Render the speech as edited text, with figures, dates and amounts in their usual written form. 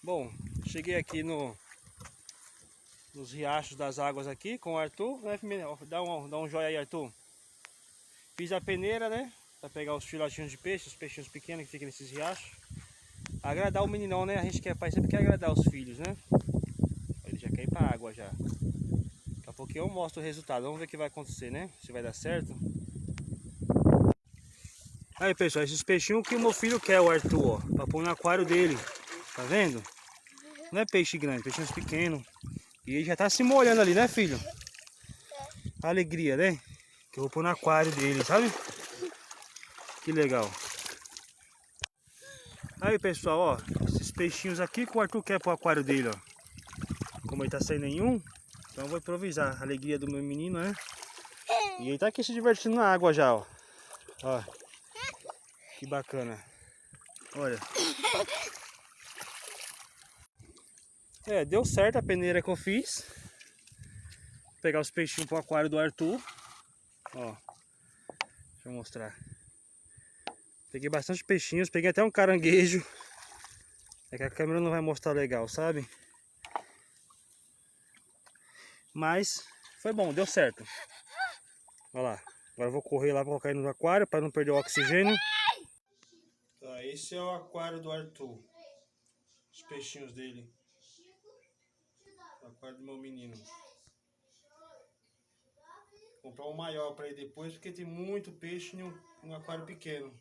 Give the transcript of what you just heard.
Bom, cheguei aqui nos riachos das águas aqui com o Arthur, né? Dá um joia aí, Arthur. Fiz a peneira, né? Pra pegar os filhotinhos de peixe, os peixinhos pequenos que ficam nesses riachos. Agradar o meninão, né? A gente sempre quer agradar os filhos, né? Ele já quer ir pra água já. Daqui a pouquinho eu mostro o resultado. Vamos ver o que vai acontecer, né? Se vai dar certo. Aí, pessoal, esses peixinhos que o meu filho quer, o Arthur, ó. Pra pôr no aquário dele. Tá vendo? Não é peixe grande, peixinhos pequenos. E ele já tá se molhando ali, né, filho? Alegria, né? Que eu vou pôr no aquário dele, sabe? Que legal. Aí, pessoal, ó. Esses peixinhos aqui que o Arthur quer pro aquário dele, ó. Como ele tá sem nenhum, então eu vou improvisar. A alegria do meu menino, né? E ele tá aqui se divertindo na água já, ó. Ó. Que bacana. Olha. Deu certo a peneira que eu fiz. Vou pegar os peixinhos pro aquário do Arthur. Ó. Deixa eu mostrar. Peguei bastante peixinhos, peguei até um caranguejo. É que a câmera não vai mostrar legal, sabe? Mas foi bom, deu certo. Olha lá. Agora eu vou correr lá para colocar ele no aquário para não perder o oxigênio. Tá, esse é o aquário do Arthur. Os peixinhos dele. O aquário do meu menino. Vou comprar um maior para ele depois, porque tem muito peixe em um aquário pequeno.